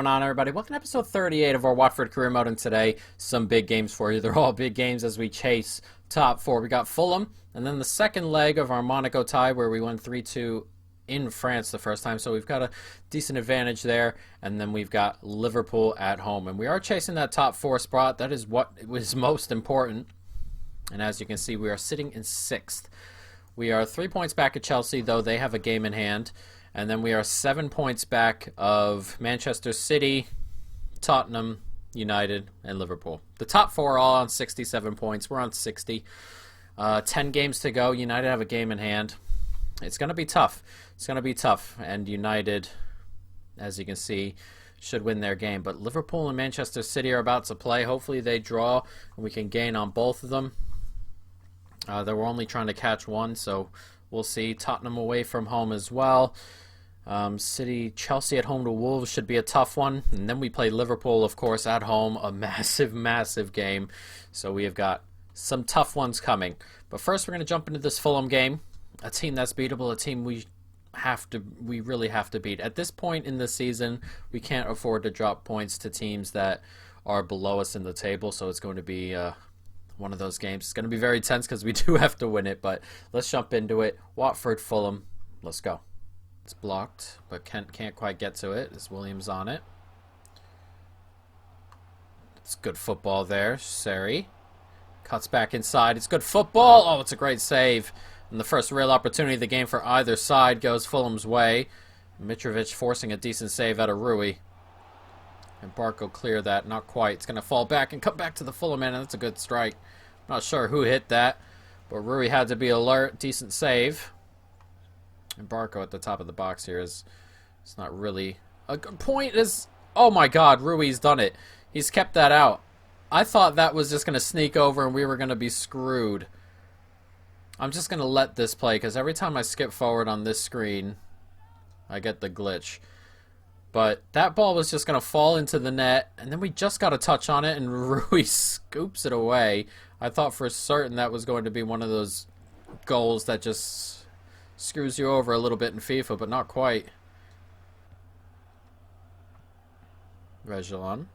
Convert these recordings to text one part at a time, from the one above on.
going on, everybody? Welcome to episode 38 of our Watford career mode, and today some big games for you. They're all big games as we chase top four. We got Fulham, and then the second leg of our Monaco tie where we won 3-2 in France the first time, so we've got a decent advantage there. And then we've got Liverpool at home, and we are chasing that top four spot. That is what was most important, and as you can see, we are sitting in 6th. We are 3 points back at Chelsea, though they have a game in hand. And then we are 7 points back of Manchester City, Tottenham, United, and Liverpool. The top four are all on 67 points. We're on 60. 10 games to go. United have a game in hand. It's going to be tough. It's going to be tough. And United, as you can see, should win their game. But Liverpool and Manchester City are about to play. Hopefully they draw and we can gain on both of them. They were only trying to catch one, so we'll see. Tottenham away from home as well. Chelsea at home to Wolves should be a tough one. And then we play Liverpool, of course, at home. A massive, massive game. So we have got some tough ones coming. But first, we're going to jump into this Fulham game. A team that's beatable, a team we really have to beat. At this point in the season, we can't afford to drop points to teams that are below us in the table. So it's going to be one of those games. It's going to be very tense because we do have to win it. But let's jump into it. Watford, Fulham. Let's go. It's blocked, but can't quite get to it. Is Williams on it? It's good football there. Seri cuts back inside. It's good football. Oh, it's a great save. And the first real opportunity of the game for either side goes Fulham's way. Mitrovic forcing a decent save out of Rui. And Barco clear that. Not quite. It's going to fall back and come back to the Fulham man, and that's a good strike. Not sure who hit that, but Rui had to be alert. Decent save. And Barco at the top of the box here is it's not really a good point. Oh my God, Rui's done it. He's kept that out. I thought that was just going to sneak over and we were going to be screwed. I'm just going to let this play because every time I skip forward on this screen, I get the glitch. But that ball was just going to fall into the net, and then we just got a touch on it, and Rui scoops it away. I thought for certain that was going to be one of those goals that just screws you over a little bit in FIFA, but not quite. Reguilon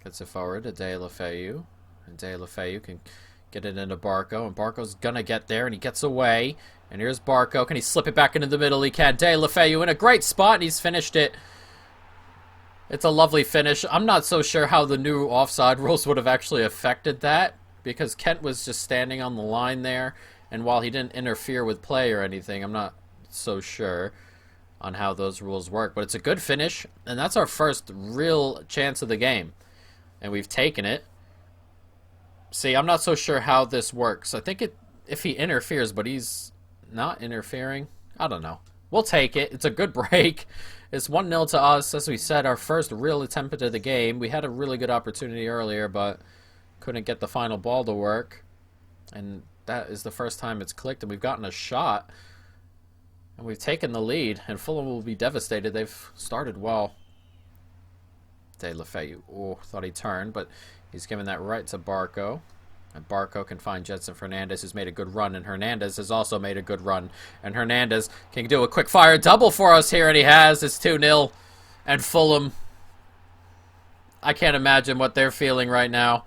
gets it forward to De La Feu, and De La Feu can get it into Barco, and Barco's gonna get there, and he gets away. And here's Barco. Can he slip it back into the middle? He can. De La Feu in a great spot, and he's finished it. It's a lovely finish. I'm not so sure how the new offside rules would have actually affected that, because Kent was just standing on the line there. And while he didn't interfere with play or anything, I'm not so sure on how those rules work. But it's a good finish, and that's our first real chance of the game. And we've taken it. See, I'm not so sure how this works. I think if he interferes, but he's not interfering. I don't know. We'll take it. It's a good break. It's 1-0 to us. As we said, our first real attempt at the game. We had a really good opportunity earlier, but couldn't get the final ball to work. And that is the first time it's clicked, and we've gotten a shot. And we've taken the lead, and Fulham will be devastated. They've started well. De La Feu. Oh, thought he turned, but he's given that right to Barco. And Barco can find Jetson Fernandez, who's made a good run, and Hernandez has also made a good run. And Hernandez can do a quick fire double for us here, and he has. It's 2-0. And Fulham, I can't imagine what they're feeling right now,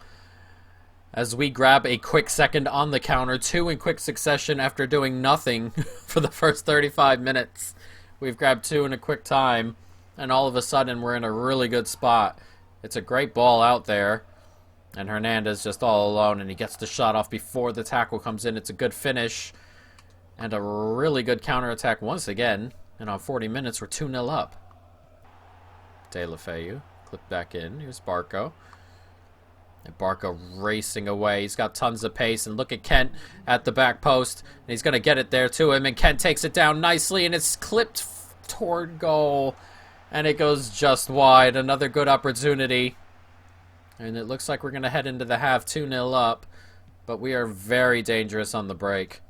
as we grab a quick second on the counter, 2 in quick succession after doing nothing for the first 35 minutes. We've grabbed 2 in a quick time, and all of a sudden we're in a really good spot. It's a great ball out there, and Hernandez just all alone, and he gets the shot off before the tackle comes in. It's a good finish, and a really good counterattack once again, and on 40 minutes we're 2-0 up. De La Feu, clip back in. Here's Barco. And Barco racing away. He's got tons of pace. And look at Kent at the back post. And he's going to get it there to him. And Kent takes it down nicely. And it's clipped toward goal. And it goes just wide. Another good opportunity. And it looks like we're going to head into the half 2-0 up. But we are very dangerous on the break.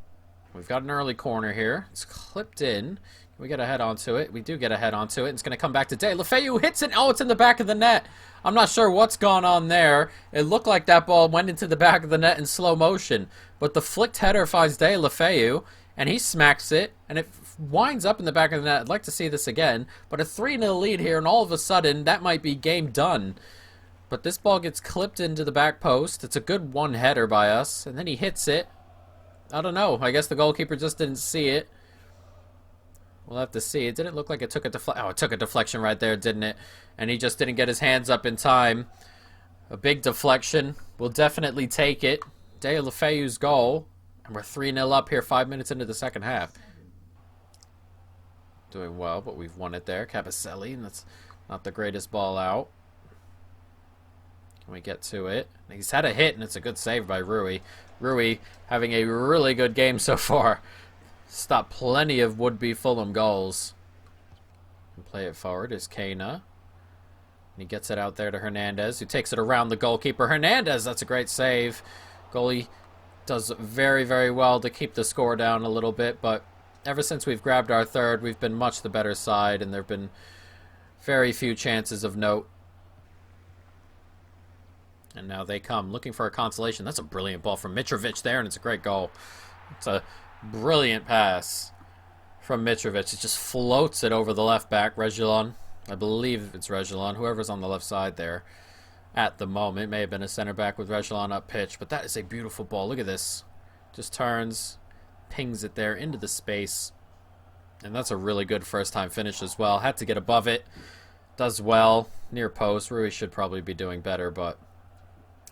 We've got an early corner here. It's clipped in. We get a head onto it. We do get a head onto it. It's going to come back to De La Feu, who hits it. Oh, it's in the back of the net. I'm not sure what's gone on there. It looked like that ball went into the back of the net in slow motion. But the flicked header finds De La Feu, and he smacks it, and it winds up in the back of the net. I'd like to see this again. But a 3-0 lead here, and all of a sudden, that might be game done. But this ball gets clipped into the back post. It's a good one-header by us. And then he hits it. I don't know. I guess the goalkeeper just didn't see it. We'll have to see. It didn't look like it took a deflection. Oh, it took a deflection right there, didn't it? And he just didn't get his hands up in time. A big deflection. We'll definitely take it. De La Feu's goal. And we're 3-0 up here 5 minutes into the second half. Doing well, but we've won it there. Cabaselli, and that's not the greatest ball out. Can we get to it? He's had a hit, and it's a good save by Rui. Rui having a really good game so far. Stopped plenty of would-be Fulham goals. And play it forward is Kana. And he gets it out there to Hernandez, who takes it around the goalkeeper. Hernandez, that's a great save. Goalie does very, very well to keep the score down a little bit, but ever since we've grabbed our third, we've been much the better side, and there have been very few chances of note. And now they come looking for a consolation. That's a brilliant ball from Mitrovic there, and it's a great goal. It's a brilliant pass from Mitrovic. It just floats it over the left back, Reguilon. I believe it's Reguilon, whoever's on the left side there. At the moment, it may have been a center back with Reguilon up pitch, but that is a beautiful ball. Look at this. Just turns, pings it there into the space. And that's a really good first-time finish as well. Had to get above it. Does well. Near post. Rui should probably be doing better, but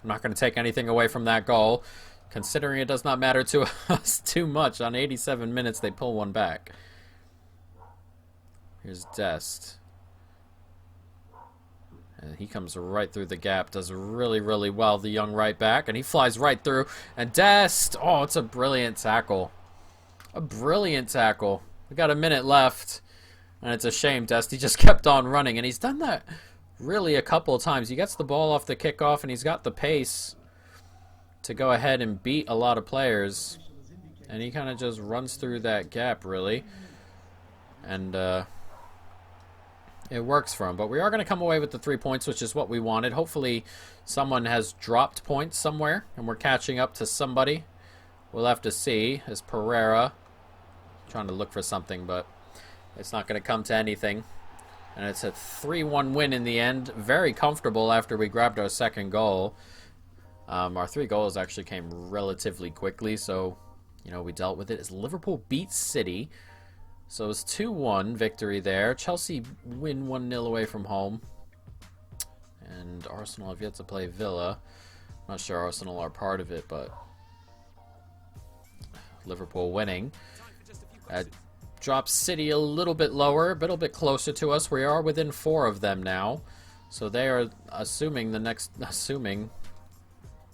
I'm not going to take anything away from that goal, considering it does not matter to us too much. On 87 minutes, they pull one back. Here's Dest. And he comes right through the gap, does really, really well, the young right back, and he flies right through. And Dest, oh, it's a brilliant tackle. A brilliant tackle. We got a minute left, and it's a shame Dest, he just kept on running, and he's done that really a couple of times. He gets the ball off the kickoff, and he's got the pace to go ahead and beat a lot of players. And he kind of just runs through that gap, really. And it works for him. But we are going to come away with the 3 points, which is what we wanted. Hopefully someone has dropped points somewhere, and we're catching up to somebody. We'll have to see. As Pereira trying to look for something, but it's not going to come to anything. And it's a 3-1 win in the end. Very comfortable after we grabbed our second goal. Our 3 goals actually came relatively quickly, so, you know, we dealt with it. As Liverpool beat City. So it's 2-1 victory there. Chelsea win 1-0 away from home. And Arsenal have yet to play Villa. I'm not sure Arsenal are part of it, but Liverpool winning. Drops City a little bit lower, a little bit closer to us. We are within 4 of them now. So they are assuming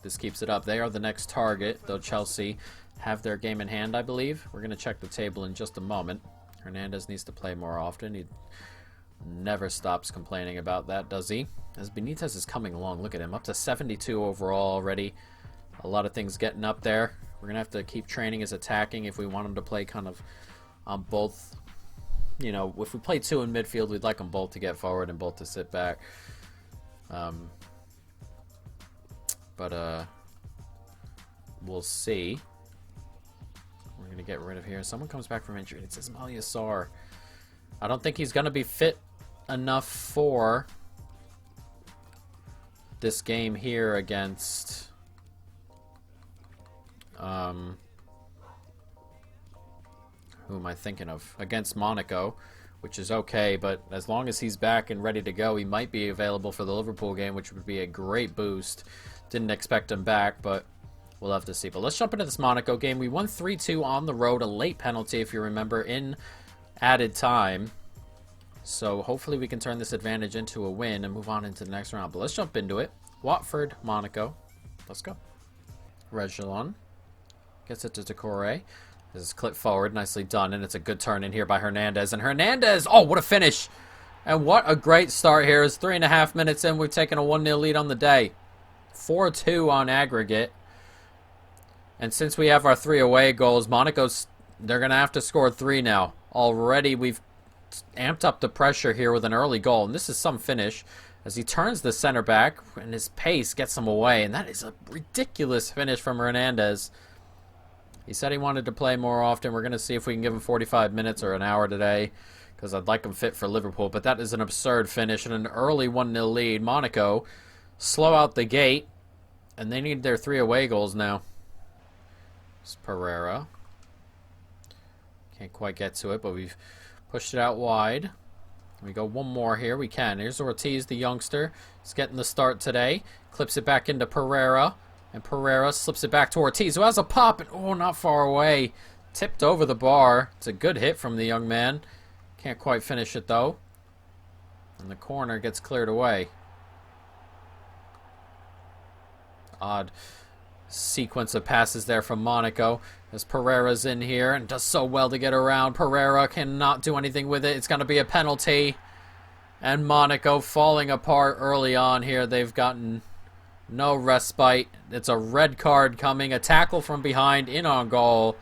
this keeps it up. They are the next target, though Chelsea have their game in hand, I believe. We're going to check the table in just a moment. Hernandez needs to play more often. He never stops complaining about that, does he? As Benitez is coming along, look at him. Up to 72 overall already. A lot of things getting up there. We're going to have to keep training his attacking if we want him to play kind of on both. You know, if we play 2 in midfield, we'd like them both to get forward and both to sit back. But we'll see. We're going to get rid of here. Someone comes back from injury. It says Malyasar. I don't think he's going to be fit enough for this game here against who am I thinking of? Against Monaco, which is okay, but as long as he's back and ready to go, he might be available for the Liverpool game, which would be a great boost. Didn't expect him back, but we'll have to see. But let's jump into this Monaco game. We won 3-2 on the road, a late penalty, if you remember, in added time. So hopefully we can turn this advantage into a win and move on into the next round. But let's jump into it. Watford, Monaco. Let's go. Reguilon gets it to Decore. This is clipped forward, nicely done, and it's a good turn in here by Hernandez. And Hernandez, oh, what a finish. And what a great start here. It's 3.5 minutes in. We've taken a 1-0 lead on the day. 4-2 on aggregate. And since we have our 3 away goals, Monaco's, they're going to have to score 3 now. Already we've amped up the pressure here with an early goal. And this is some finish as he turns the center back and his pace gets him away. And that is a ridiculous finish from Hernandez. He said he wanted to play more often. We're going to see if we can give him 45 minutes or an hour today, because I'd like him fit for Liverpool. But that is an absurd finish and an early 1-0 lead. Monaco slow out the gate, and they need their 3 away goals now. It's Pereira. Can't quite get to it, but we've pushed it out wide. We go one more here. We can. Here's Ortiz, the youngster. He's getting the start today. Clips it back into Pereira. And Pereira slips it back to Ortiz, who has a pop. And, oh, not far away. Tipped over the bar. It's a good hit from the young man. Can't quite finish it, though. And the corner gets cleared away. Odd sequence of passes there from Monaco. As Pereira's in here and does so well to get around. Pereira cannot do anything with it. It's going to be a penalty. And Monaco falling apart early on here. They've gotten no respite. It's a red card coming. A tackle from behind in on goal.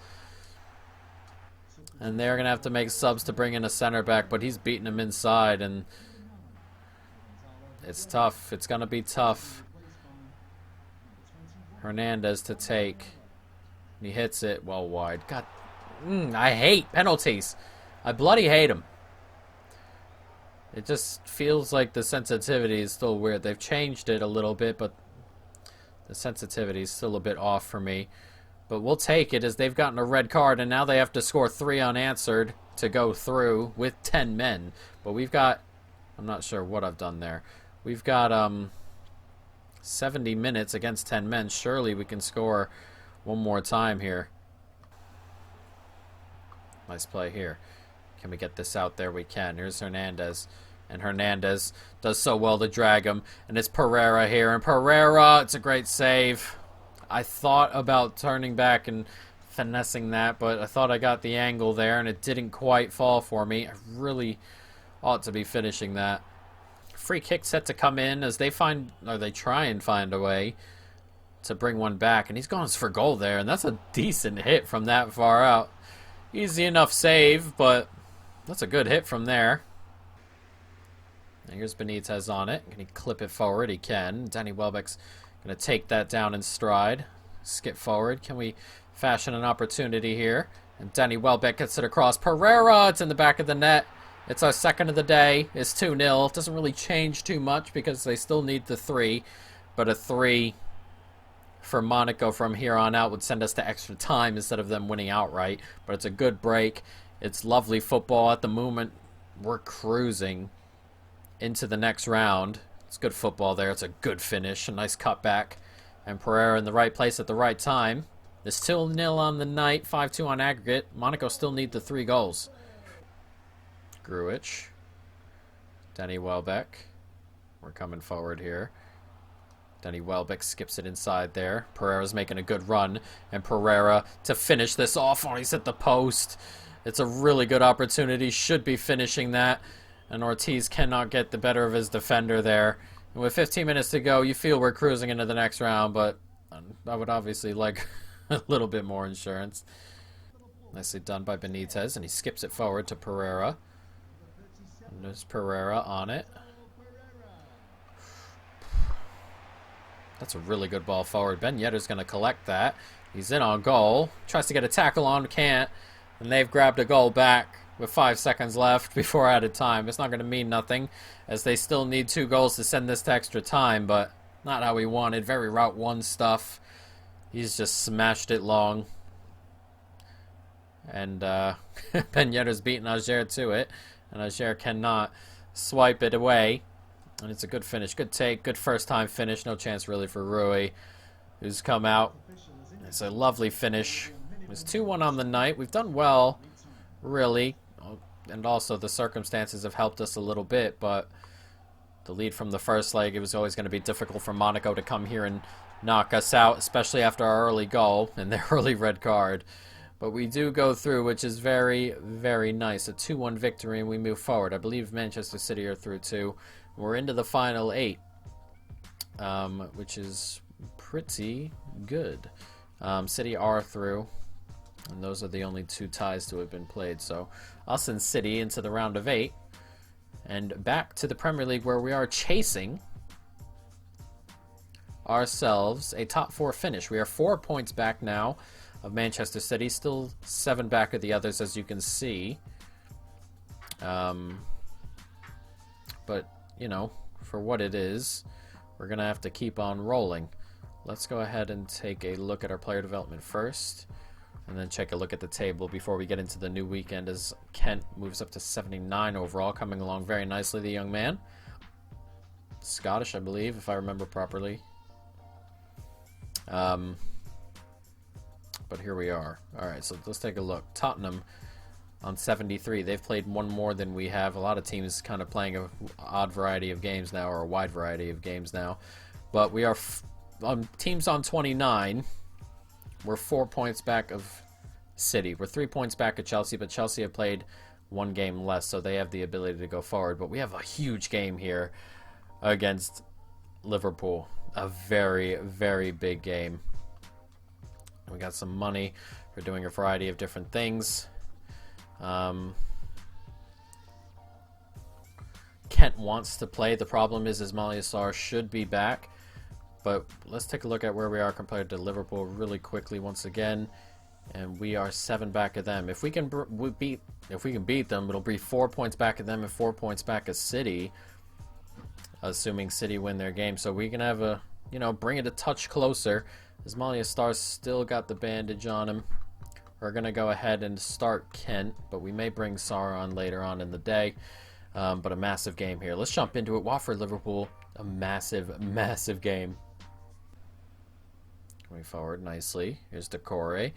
And they're going to have to make subs to bring in a center back. But he's beating him inside. And it's tough. It's going to be tough. Hernandez to take. He hits it well wide. God, I hate penalties. I bloody hate them. It just feels like the sensitivity is still weird. They've changed it a little bit, but the sensitivity is still a bit off for me. But we'll take it as they've gotten a red card, and now they have to score 3 unanswered to go through with 10 men. But we've got, I'm not sure what I've done there. We've got 70 minutes against 10 men. Surely we can score one more time here. Nice play here. Can we get this out there? We can. Here's Hernandez. And Hernandez does so well to drag him. And it's Pereira here. And Pereira, it's a great save. I thought about turning back and finessing that, but I thought I got the angle there, and it didn't quite fall for me. I really ought to be finishing that. Free kick set to come in as they find, or they try and find a way to bring one back, and he's going for goal there, and that's a decent hit from that far out. Easy enough save, but that's a good hit from there. And here's Benitez on it. Can he clip it forward? He can. Danny Welbeck's going to take that down in stride. Skip forward. Can we fashion an opportunity here? And Danny Welbeck gets it across. Pereira, it's in the back of the net. It's our second of the day. It's 2-0. Doesn't really change too much because they still need the 3, but a 3 for Monaco from here on out would send us to extra time instead of them winning outright. But it's a good break. It's lovely football at the moment. We're cruising into the next round. It's good football there. It's a good finish. A nice cutback. And Pereira in the right place at the right time. It's 2-0 on the night. 5-2 on aggregate. Monaco still need the 3 goals. Gruich. Danny Welbeck. We're coming forward here. Danny Welbeck skips it inside there. Pereira's making a good run. And Pereira to finish this off. Oh, he's at the post. It's a really good opportunity. Should be finishing that. And Ortiz cannot get the better of his defender there. And with 15 minutes to go, you feel we're cruising into the next round. But I would obviously like a little bit more insurance. Nicely done by Benitez. And he skips it forward to Pereira. And there's Pereira on it. That's a really good ball forward. Ben Yedder's going to collect that. He's in on goal. Tries to get a tackle on, can't. And they've grabbed a goal back with 5 seconds left before added time. It's not going to mean nothing, as they still need 2 goals to send this to extra time, but not how we wanted. Very Route 1 stuff. He's just smashed it long. And Ben Yedder's beaten Ager to it, and Ager cannot swipe it away. And it's a good finish. Good take. Good first-time finish. No chance really for Rui, who's come out. It's a lovely finish. It's 2-1 on the night. We've done well, really. And also the circumstances have helped us a little bit. But the lead from the first leg, it was always going to be difficult for Monaco to come here and knock us out, especially after our early goal and their early red card. But we do go through, which is very, very nice. A 2-1 victory, and we move forward. I believe Manchester City are through too. We're into the final 8, which is pretty good. City are through, and those are the only 2 ties to have been played. So us and City into the round of 8, and back to the Premier League, where we are chasing ourselves a top 4 finish. We are 4 points back now of Manchester City. Still 7 back of the others, as you can see. But, you know, for what it is, we're going to have to keep on rolling. Let's go ahead and take a look at our player development first, and then take a look at the table before we get into the new weekend, as Kent moves up to 79 overall, coming along very nicely, the young man. Scottish, I believe, if I remember properly. But here we are. Alright, so let's take a look. Tottenham on 73. They've played one more than we have. A lot of teams kind of playing a odd variety of games now, or a wide variety of games now. But we are on teams on 29. We're 4 points back of City. We're 3 points back of Chelsea, but Chelsea have played 1 game less, so they have the ability to go forward. But we have a huge game here against Liverpool. A very, very big game. We got some money for doing a variety of different things. Kent wants to play. The problem is Ismaila Sarr should be back. But let's take a look at where we are compared to Liverpool really quickly once again. And we are 7 back of them. If we can beat them, it'll be 4 points back of them and 4 points back of City, assuming City win their game. So we can have a, you know, bring it a touch closer. Ismaila Sarr's still got the bandage on him. We're going to go ahead and start Kent, but we may bring Sarr on later on in the day. But a massive game here. Let's jump into it. Watford, Liverpool, a massive, massive game. Going forward nicely. Here's Decore.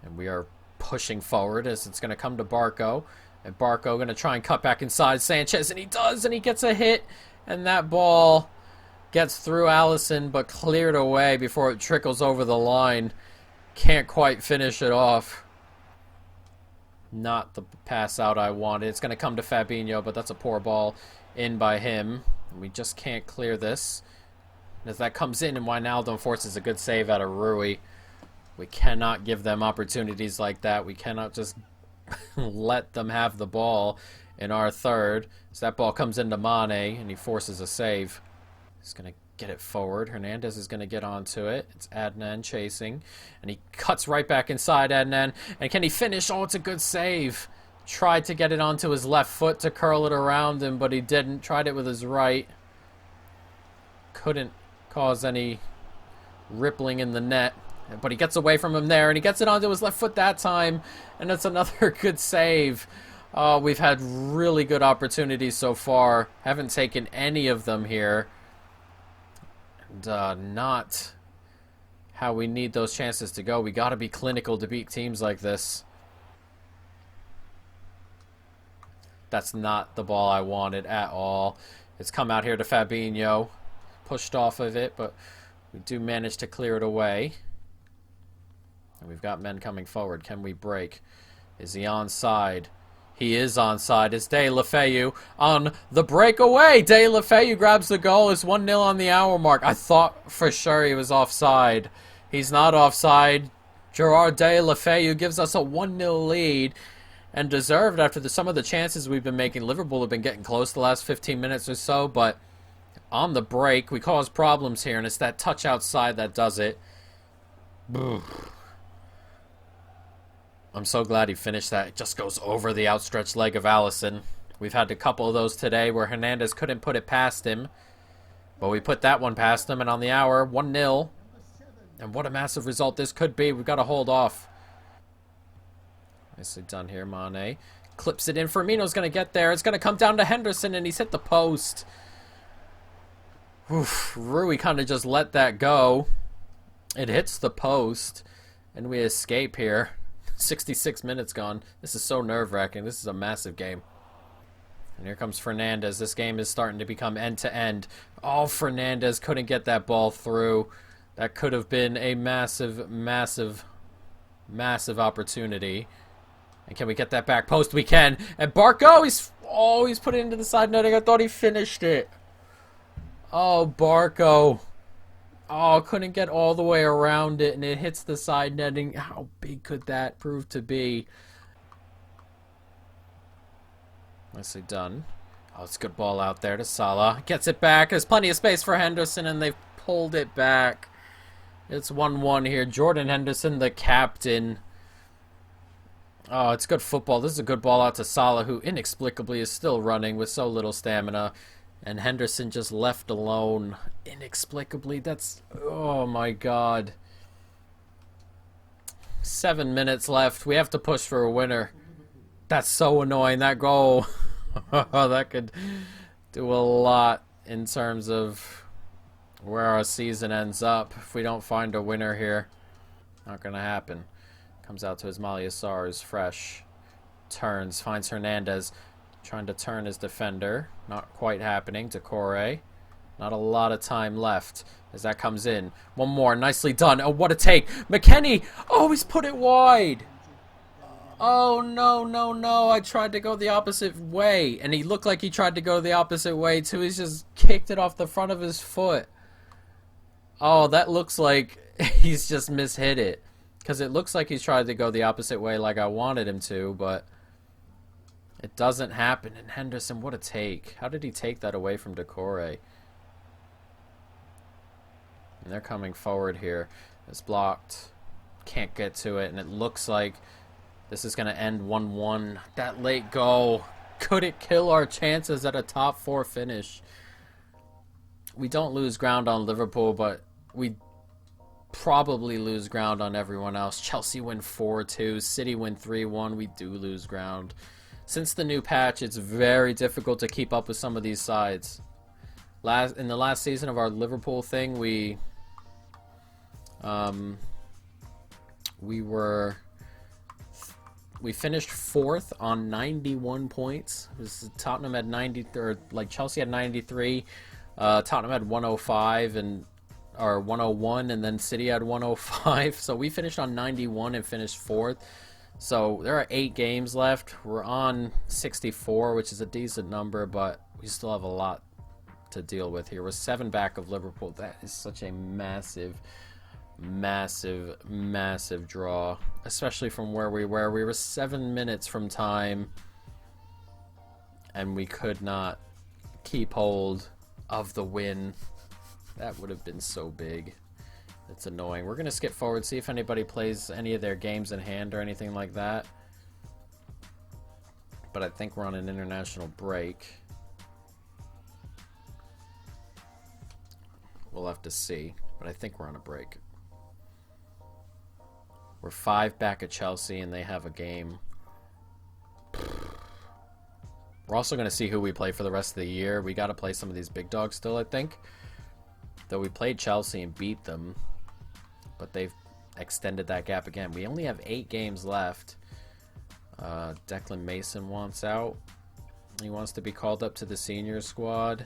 And we are pushing forward as it's going to come to Barco. And Barco going to try and cut back inside Sanchez. And he does, and he gets a hit. And that ball gets through Alisson, but cleared away before it trickles over the line. Can't quite finish it off. Not the pass out I wanted. It's going to come to Fabinho, but that's a poor ball in by him. And we just can't clear this. And as that comes in, and Wijnaldum forces a good save out of Rui. We cannot give them opportunities like that. We cannot just let them have the ball in our third. So that ball comes into Mane, and he forces a save. He's going to get it forward. Hernandez is going to get onto it. It's Adnan chasing. And he cuts right back inside Adnan. And can he finish? Oh, it's a good save. Tried to get it onto his left foot to curl it around him, but he didn't. Tried it with his right. Couldn't cause any rippling in the net. But he gets away from him there, and he gets it onto his left foot that time. And that's another good save. Oh, we've had really good opportunities so far. Haven't taken any of them here. And not how we need those chances to go. We got to be clinical to beat teams like this. That's not the ball I wanted at all. It's come out here to Fabinho. Pushed off of it, but we do manage to clear it away. And we've got men coming forward. Can we break? Is he onside? He is onside. It's De La Feu on the breakaway. De La Feu grabs the goal. It's 1-0 on the hour mark. I thought for sure he was offside. He's not offside. Gerard De La Feu gives us a 1-0 lead. And deserved after some of the chances we've been making. Liverpool have been getting close the last 15 minutes or so. But on the break, we cause problems here. And it's that touch outside that does it. I'm so glad he finished that. It just goes over the outstretched leg of Alisson. We've had a couple of those today where Hernandez couldn't put it past him. But we put that one past him, and on the hour, 1-0. And what a massive result this could be. We've got to hold off. Nicely done here, Mane. Clips it in. Firmino's going to get there. It's going to come down to Henderson, and he's hit the post. Oof, Rui kind of just let that go. It hits the post, and we escape here. 66 minutes gone. This is so nerve-wracking. This is a massive game. And here comes Fernandez. This game is starting to become end-to-end. Oh, Fernandez couldn't get that ball through. That could have been a massive, massive, massive opportunity. And can we get that back post? We can. And Barco, he's put it into the side netting. I thought he finished it. Oh, Barco. Oh, couldn't get all the way around it, and it hits the side netting. How big could that prove to be? Nicely done. Oh, it's a good ball out there to Salah. Gets it back. There's plenty of space for Henderson, and they've pulled it back. It's 1-1 here. Jordan Henderson, the captain. Oh, it's good football. This is a good ball out to Salah, who inexplicably is still running with so little stamina. And Henderson just left alone. Inexplicably. That's... Oh, my God. 7 minutes left. We have to push for a winner. That's so annoying, that goal. That could do a lot in terms of where our season ends up if we don't find a winner here. Not going to happen. Comes out to Ismaila Sarr, who's fresh. Turns, finds Hernandez. Trying to turn his defender. Not quite happening. Decore. Not a lot of time left as that comes in. One more. Nicely done. Oh, what a take. McKennie. Oh, he's put it wide. Oh, no, no, no. I tried to go the opposite way. And he looked like he tried to go the opposite way, too. He's just kicked it off the front of his foot. Oh, that looks like he's just mishit it. Because it looks like he's tried to go the opposite way like I wanted him to, but it doesn't happen. And Henderson, what a take. How did he take that away from Decore? And they're coming forward here. It's blocked. Can't get to it, and it looks like this is going to end 1-1. That late goal. Could it kill our chances at a top 4 finish? We don't lose ground on Liverpool, but we probably lose ground on everyone else. Chelsea win 4-2. City win 3-1. We do lose ground. Since the new patch, it's very difficult to keep up with some of these sides. In the last season of our Liverpool thing, we finished 4th on 91 points. Tottenham had 90, or like Chelsea had 93. Tottenham had 105 or 101, and then City had 105. So we finished on 91 and finished 4th. So there are 8 games left. We're on 64, which is a decent number, but we still have a lot to deal with here. We're 7 back of Liverpool. That is such a massive, massive, massive draw, especially from where we were. We were 7 minutes from time, and we could not keep hold of the win. That would have been so big. It's annoying. We're going to skip forward, see if anybody plays any of their games in hand or anything like that. But I think we're on an international break. We'll have to see, but I think we're on a break. We're 5 back at Chelsea, and they have a game. We're also going to see who we play for the rest of the year. We got to play some of these big dogs still, I think. Though we played Chelsea and beat them, but they've extended that gap again. We only have 8 games left. Declan Mason wants out. He wants to be called up to the senior squad.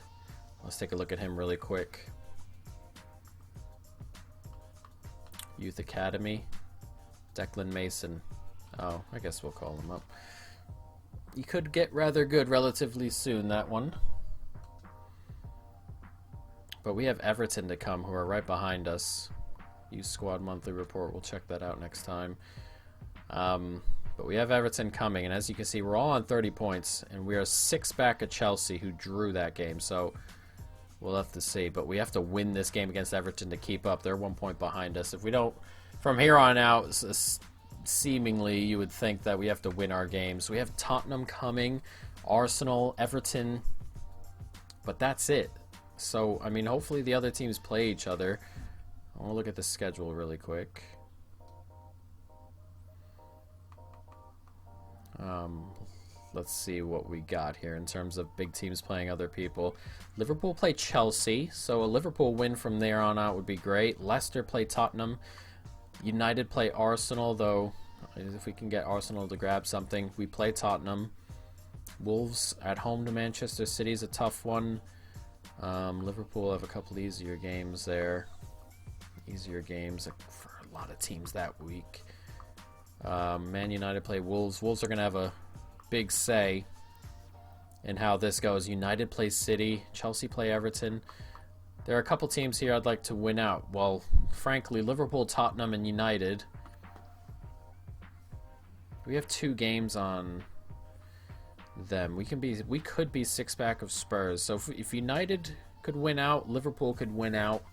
Let's take a look at him really quick. Youth Academy. Declan Mason. Oh, I guess we'll call him up. He could get rather good relatively soon, that one. But we have Everton to come, who are right behind us. Youth Squad Monthly Report. We'll check that out next time. But we have Everton coming, and as you can see, we're all on 30 points, and we are 6 back at Chelsea, who drew that game. So we'll have to see. But we have to win this game against Everton to keep up. They're 1 point behind us. If we don't, from here on out, seemingly you would think that we have to win our games. We have Tottenham coming, Arsenal, Everton, but that's it. So, I mean, hopefully the other teams play each other. I want to look at the schedule really quick. Let's see what we got here in terms of big teams playing other people. Liverpool play Chelsea, so a Liverpool win from there on out would be great. Leicester play Tottenham. United play Arsenal, though if we can get Arsenal to grab something. We play Tottenham. Wolves at home to Manchester City is a tough one. Liverpool have a couple easier games there. Easier games for a lot of teams that week. Man United play Wolves. Wolves are going to have a big say in how this goes. United play City. Chelsea play Everton. There are a couple teams here I'd like to win out. Well, frankly, Liverpool, Tottenham, and United. We have 2 games on them. We could be 6 back of Spurs. So if United could win out, Liverpool could win out.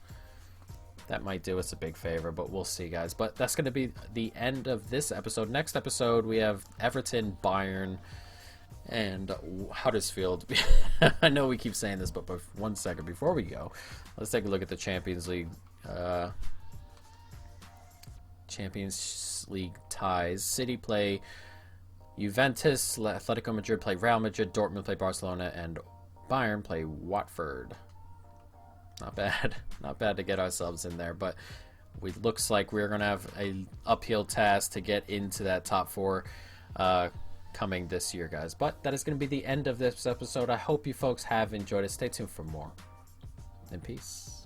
That might do us a big favor, but we'll see, guys. But that's going to be the end of this episode. Next episode, we have Everton, Bayern, and Huddersfield. I know we keep saying this, but 1 second before we go, let's take a look at the Champions League ties. City play Juventus, Atletico Madrid play Real Madrid, Dortmund play Barcelona, and Bayern play Watford. Not bad. Not bad to get ourselves in there, but it looks like we're going to have a uphill task to get into that top 4 coming this year, guys. But that is going to be the end of this episode. I hope you folks have enjoyed it. Stay tuned for more. And peace.